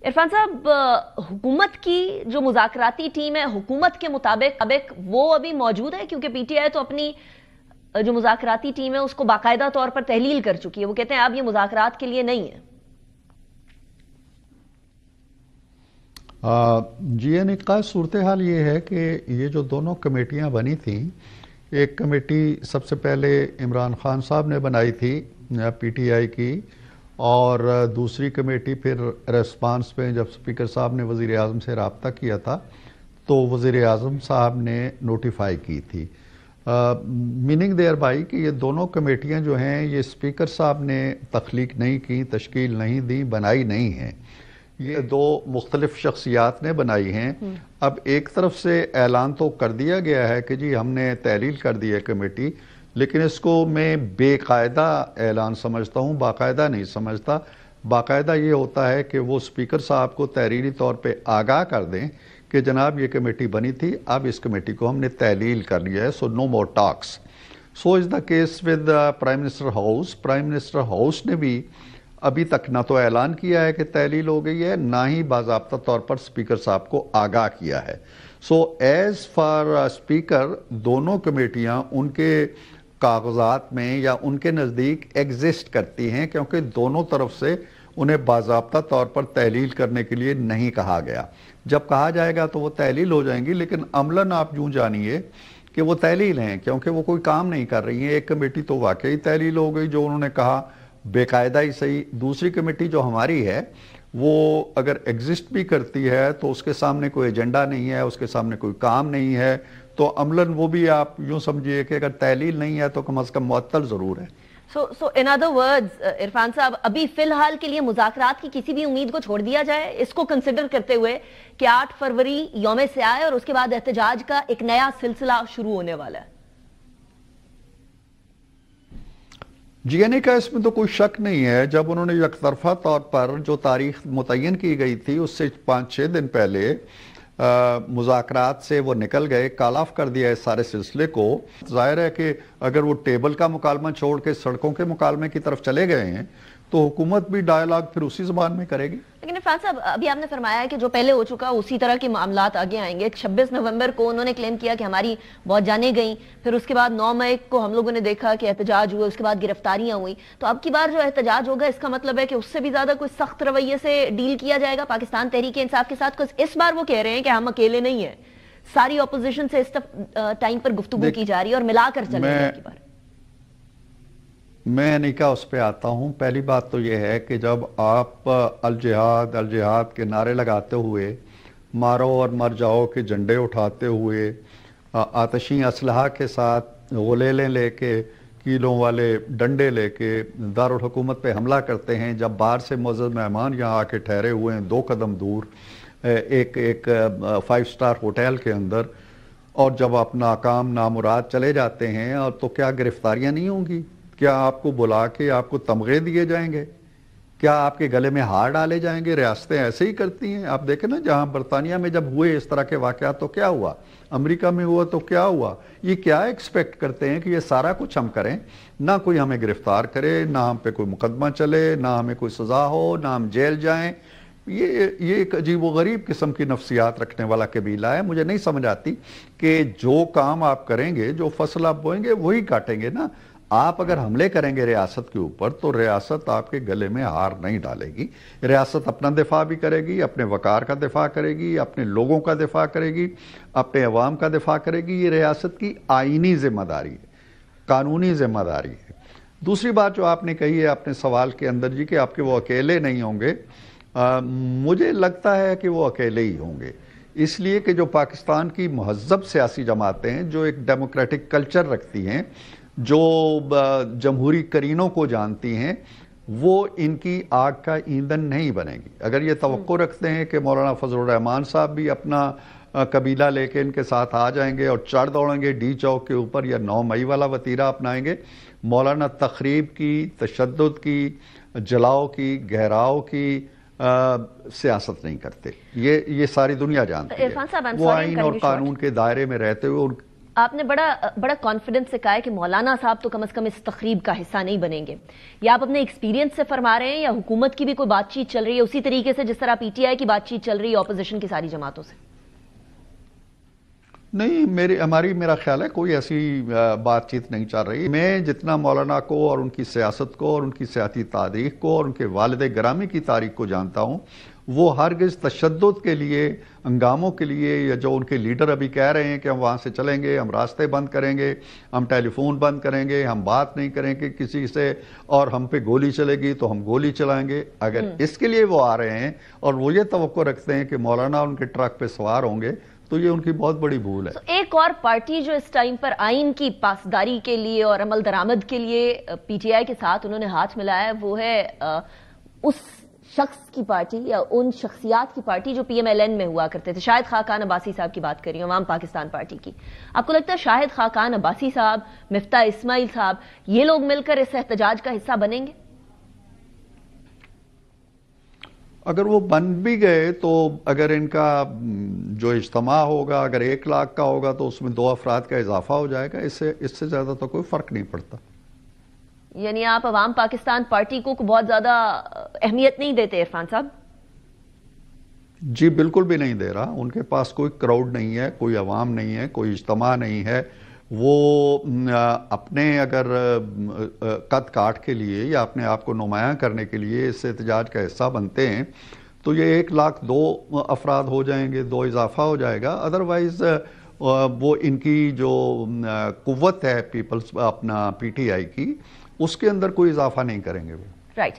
इरफान साहब, हुकूमत की जो मुज़ाकराती टीम है हुकूमत के मुताबिक वो अभी मौजूद है? क्योंकि पीटीआई तो अपनी जो मुज़ाकराती टीम है उसको बाकायदा तौर पर तहलील कर चुकी है। वो कहते हैं अब ये मुज़ाकरात के लिए नहीं है। जी एन का सूरत हाल ये है कि ये जो दोनों कमेटियां बनी थी, एक कमेटी सबसे पहले इमरान खान साहब ने बनाई थी पीटीआई की, और दूसरी कमेटी फिर रेस्पॉन्स में जब स्पीकर साहब ने वज़ीर आज़म से रब्ता किया था तो वज़ीर आज़म साहब ने नोटिफाई की थी। मीनिंग देयर बाई कि ये दोनों कमेटियां जो हैं ये स्पीकर साहब ने तख्लीक नहीं की, तश्कील नहीं दी, बनाई नहीं हैं। ये दो मुख्तलिफ शख्सियात ने बनाई हैं। अब एक तरफ से ऐलान तो कर दिया गया है कि जी हमने तहलील कर दी है कमेटी, लेकिन इसको मैं बेकायदा ऐलान समझता हूँ, बाकायदा नहीं समझता। बाकायदा ये होता है कि वो स्पीकर साहब को तहरीरी तौर पे आगाह कर दें कि जनाब ये कमेटी बनी थी, अब इस कमेटी को हमने तहलील कर लिया है, so no more talks. So is the case with Prime Minister House. Prime Minister House ने भी अभी तक ना तो ऐलान किया है कि तहलील हो गई है, ना ही बाज़ाब्ता तौर पर स्पीकर साहब को आगाह किया है। सो एज फॉर स्पीकर दोनों कमेटियां उनके कागजात में या उनके नज़दीक एग्जिस्ट करती हैं, क्योंकि दोनों तरफ से उन्हें बाज़ाब्ता तौर पर तहलील करने के लिए नहीं कहा गया। जब कहा जाएगा तो वो तहलील हो जाएंगी, लेकिन अमलन आप यूँ जानिए कि वो तहलील हैं, क्योंकि वो कोई काम नहीं कर रही हैं। एक कमेटी तो वाकई तहलील हो गई जो उन्होंने कहा, बेकायदा ही सही। दूसरी कमेटी जो हमारी है वो अगर एग्जिस्ट भी करती है तो उसके सामने कोई एजेंडा नहीं है, उसके सामने कोई काम नहीं है, तो अमलन वो भी आप यूं समझिए कि अगर तहलील नहीं है तो कम अज़ कम मुअत्तल ज़रूर है। सो इन अदर वर्ड्स इरफान साहब, अभी फिलहाल के लिए मुज़ाकरात की किसी भी उम्मीद को छोड़ दिया जाए, इसको कंसिडर करते हुए कि 8 फरवरी यौम से आए और उसके बाद एहतजाज का एक नया सिलसिला शुरू होने वाला है। जीएनए का इसमें तो कोई शक नहीं है। जब उन्होंने यकतरफा तौर पर जो तारीख मुतय्यन की गई थी उससे 5-6 दिन पहले मुज़ाकरात से वो निकल गए, कॉल ऑफ कर दिया इस सारे सिलसिले को। जाहिर है कि अगर वो टेबल का मुकालमा छोड़ के सड़कों के मुकालमे की तरफ चले गए हैं तो हुकूमत भी डायलॉग फिर उसी ज़बान में करेगी। लेकिन इरफान साहब, अभी आपने फरमाया है कि जो पहले हो चुका उसी तरह के मामलात आगे आएंगे। 26 नवंबर को उन्होंने क्लेम किया कि हमारी बहुत जानें गई, फिर उसके बाद 9 मई को हम लोगों ने देखा कि एहतजाज हुए, उसके बाद गिरफ्तारियां हुई। तो अब की बार जो एहतजाज होगा इसका मतलब है कि उससे भी ज्यादा कोई सख्त रवैये से डील किया जाएगा पाकिस्तान तहरीक इंसाफ के साथ। इस बार वो कह रहे हैं कि हम अकेले नहीं है, सारी ऑपोजिशन से इस टाइम पर गुफ्तगू की जा रही है और मिलाकर चल रही है। मैं निका उस पर आता हूँ। पहली बात तो यह है कि जब आप अल जिहाद के नारे लगाते हुए, मारो और मर जाओ के झंडे उठाते हुए, आतशी असलहा के साथ गुलेलें लेके, कीलों वाले डंडे लेके दारुल हुकूमत पे हमला करते हैं, जब बाहर से मुअज़्ज़ज़ मेहमान यहाँ आके ठहरे हुए हैं 2 कदम दूर एक 5 स्टार होटल के अंदर, और जब अपना काम नामुराद चले जाते हैं, और तो क्या गिरफ्तारियाँ नहीं होंगी? क्या आपको बुला के आपको तमगे दिए जाएंगे? क्या आपके गले में हार डाले जाएंगे? रियासतें ऐसे ही करती हैं। आप देखें ना, जहां बरतानिया में जब हुए इस तरह के वाक़यात तो क्या हुआ, अमेरिका में हुआ तो क्या हुआ। ये क्या एक्सपेक्ट करते हैं कि ये सारा कुछ हम करें, ना कोई हमें गिरफ्तार करे, ना हम पे कोई मुकदमा चले, ना हमें कोई सज़ा हो, ना हम जेल जाएं। ये एक अजीब व गरीब किस्म की नफ्सियात रखने वाला कबीला है। मुझे नहीं समझ आती कि जो काम आप करेंगे, जो फसल आप बोएंगे वही काटेंगे ना। आप अगर हमले करेंगे रियासत के ऊपर तो रियासत आपके गले में हार नहीं डालेगी। रियासत अपना दिफा भी करेगी, अपने वकार का दिफा करेगी, अपने लोगों का दिफा करेगी, अपने अवाम का दिफा करेगी। ये रियासत की आईनी जिम्मेदारी है, कानूनी जिम्मेदारी है। दूसरी बात जो आपने कही है अपने सवाल के अंदर जी कि आपके वो अकेले नहीं होंगे, मुझे लगता है कि वो अकेले ही होंगे। इसलिए कि जो पाकिस्तान की महज़्ज़ब सियासी जमातें हैं, जो एक डेमोक्रेटिक कल्चर रखती हैं, जो जमहूरी करीनों को जानती हैं, वो इनकी आग का ईंधन नहीं बनेगी। अगर ये तवक्को रखते हैं कि मौलाना फजलुर रहमान साहब भी अपना कबीला लेके इनके साथ आ जाएंगे और चढ़ दौड़ेंगे डी चौक के ऊपर, या 9 मई वाला वतीरा अपनाएंगे, मौलाना तखरीब की, तशद्दुद की, जलाओ की, गहराव की सियासत नहीं करते। ये सारी दुनिया जानती है। वो आइन और कानून के दायरे में रहते हुए آپ نے بڑا کانفیڈنس سے کہا ہے کہ مولانا صاحب تو کم از کم اس تقریب کا حصہ نہیں بنیں گے. یا آپ اپنے ایکسپیرینس سے فرما رہے ہیں یا حکومت کی بھی کوئی بات چیت چل رہی ہے اسی طریقے سے جس طرح پی ٹی آئی کی بات چیت چل رہی ہے اپوزیشن کی ساری جماعتوں سے؟ نہیں، میرا خیال ہے کوئی ایسی بات چیت نہیں چل رہی. میں جتنا مولانا کو اور ان کی سیاست کو اور ان کی سیاسی تاریخ کو اور ان کے والد گرامی کی تاریخ کو جانتا ہوں، وہ ہرگز تشدد کے لیے، ہنگاموں کے لیے، یا جو ان کے لیڈر ابھی کہہ رہے ہیں کہ ہم وہاں سے چلیں گے، ہم راستے بند کریں گے، ہم ٹیلی فون بند کریں گے، ہم بات نہیں کریں گے کسی سے، اور ہم پہ گولی چلے گی تو ہم گولی چلائیں گے، اگر اس کے لیے وہ آ رہے ہیں اور وہ یہ توقع رکھتے ہیں کہ مولانا ان کے ٹرک پہ سوار ہوں گے، تو یہ ان کی بہت بڑی بھول ہے. ایک اور پارٹی جو اس ٹائم پر آئین کی پاسداری کے لیے اور عمل درآمد کے لیے پی ٹی آئی کے ساتھ انہوں نے ہاتھ ملایا ہے، وہ ہے اس شخص کی پارٹی یا ان شخصیات کی پارٹی جو پی ایم ایل این میں ہوا کرتے تھے. شاہد خاقان عباسی صاحب کی بات کر رہی ہوں، عوام پاکستان پارٹی کی. آپ کو لگتا ہے شاہد خاقان عباسی صاحب، مفتاح اسماعیل صاحب، یہ لوگ مل کر اس احتجاج کا حصہ بنیں گے؟ اگر وہ بن بھی گئے تو اگر ان کا جو اجتماع ہوگا اگر 1 لاکھ کا ہوگا تو اس میں 2 افراد کا اضافہ ہو جائے گا، اس سے زیادہ تو کوئی فرق نہیں پڑتا. یعنی آپ عوام پاکستان پارٹی کو بہت زیادہ اہمیت نہیں دیتے عرفان صاحب؟ جی بالکل بھی نہیں دے رہا. ان کے پاس کوئی کراؤڈ نہیں ہے، کوئی عوام نہیں ہے، کوئی اجتماع نہیں ہے. وہ اپنے اگر قد کاٹ کے لیے یا اپنے آپ کو نمایاں کرنے کے لیے اس احتجاج کا حصہ بنتے ہیں تو یہ 1 لاکھ 2 افراد ہو جائیں گے، 2 اضافہ ہو جائے گا. ادروائز وہ ان کی جو قوت ہے پیپلز اپنا پی ٹی آئی کی، اس کے اندر کوئی اضافہ نہیں کریں گے وہ. رائٹ.